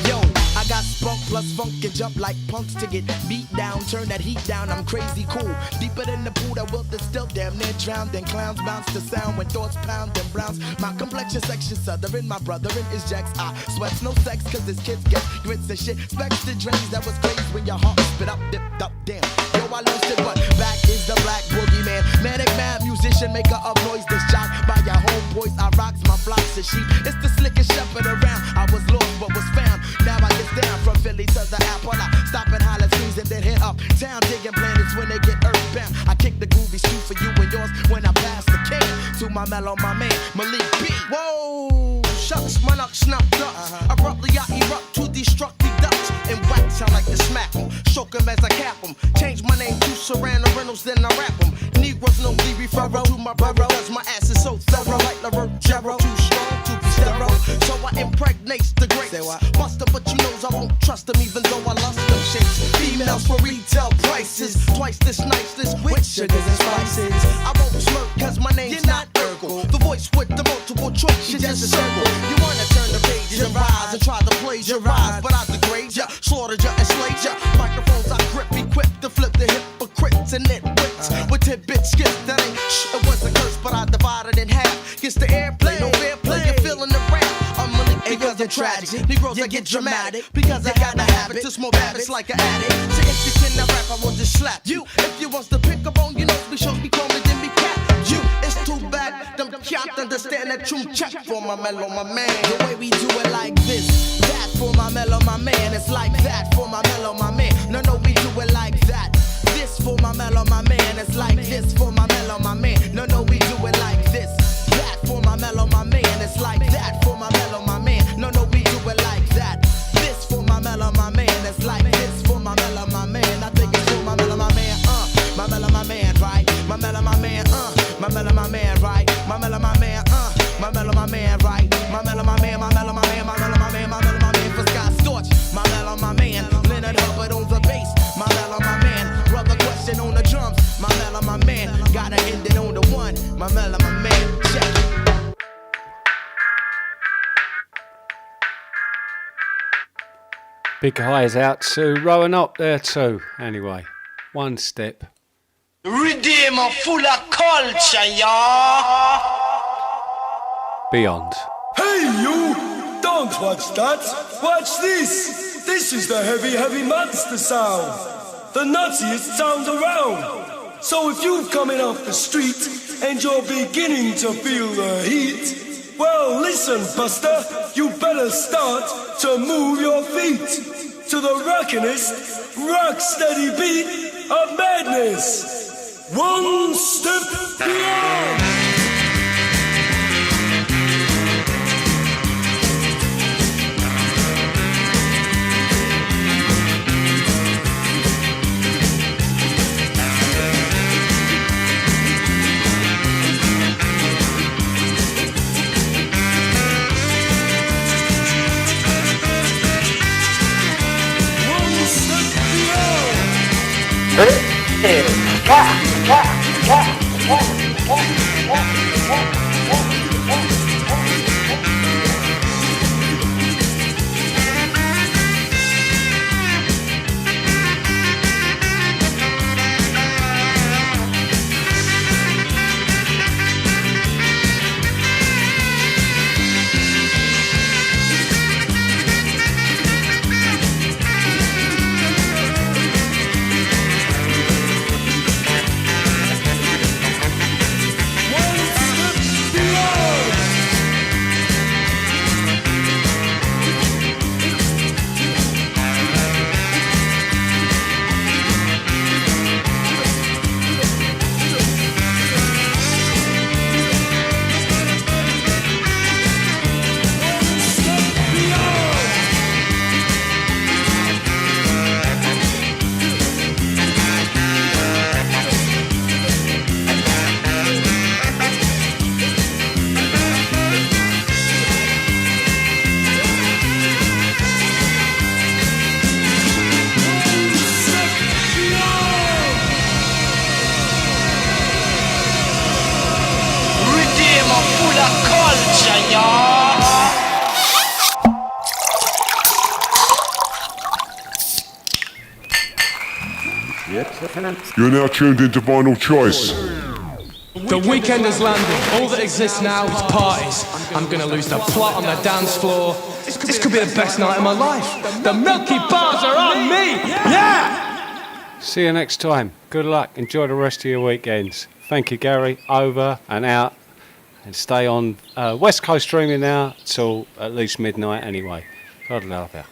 Yo, I got spunk plus funk and jump like punks to get beat down. Turn that heat down, I'm crazy cool. Deeper than the pool that wilted still damn near drowned. And clowns bounce the sound when thoughts pound and browns. My complexion section southern, my brother in his jacks. I sweats no sex cause his kids get grits and shit. Specs the drains that was crazy when your heart spit up, dipped up, damn. Yo, I lost it, but back is the black boogeyman. Manic mad musician, maker of noise that's jock by your homeboys. I rocks my flocks and sheep. It's the slickest shepherd around. I was lost but was found. Now I get down from Philly to the Apple. I stop and holler trees and then hit up town digging planets when they get earthbound. I kick the groovy street for you and yours when I pass the can to my mellow, my man, Malik B. Whoa, shucks, my nuts snuffed up. Abruptly I erupt to destruct the ducks and whack sound like the smack 'em. Shook 'em as I cap 'em. Change my name to Serrano Reynolds, then I rap 'em. Negroes know me referral to my brother, cause my ass is so thorough. Like LaRoe Jarrow, too strong to be sterile. So I impregnate the greats. Buster, but you knows I won't trust them even though I lust them shapes. Females for retail prices. Twice this nice, this with sugars and spices. I won't smirk cause my name's not Urkel. The voice with the multiple choice is just a circle. You wanna turn the pages and rise and try to plagiarize, but I degrade ya, slaughtered ya and slayed ya. Microphones I grip, equipped to flip the hypocrites and nitwits with tidbit skits that ain't it was a curse, but I divided in half. Gets the airplay, no fair play, you're feeling the rap. I'm Malik because they're tragic. Negroes I get dramatic because I got a habit to smoke habits like an addict. So if you cannot rap, I will just slap you. If you want to pick up on, you know, we shows me call me, then we cap you. It's too bad, them can't understand that true check for my mellow, my man. The way we do it like this, that for my mellow, my man. It's like that for my mellow, my man. No, we do it like that. This for my mellow, my man. It's like this for my mellow, my man. No, we do it like this. That for my mellow, my man. It's like that for my mellow, my man. No, we do it like that. This for my mellow, my man. It's like this for my mellow, my man. I think it's for my mellow, my man. My mellow, my man, right? My mellow, my man. My mellow, my man, right? My mellow, my man. My mellow, my man, right? My mellow, my man. My mellow, my man. My mellow, my man. My mellow, my man. For Scott Storch. My mellow, my man. Leonard Hubbard on the bass. My mellow, my man. Brother Question on the drum. Big highs out to Rowan up there too. Anyway, one step. Rhythm full of culture, y'all. Beyond. Hey, you! Don't watch that. Watch this. This is the heavy, heavy monster sound. The nuttiest sound around. So if you're coming off the street and you're beginning to feel the heat, well, listen, Buster, you better start to move your feet to the rockinest, rock-steady beat of madness. One step beyond. You're now tuned into Vinyl Choice. The weekend has landed. All that exists now is parties. I'm gonna lose the plot on the dance floor. This could be the best night of my life. The Milky Bars are on me! Yeah! See you next time. Good luck. Enjoy the rest of your weekends. Thank you, Gary. Over and out. And stay on West Coast streaming now till at least midnight anyway. God love you.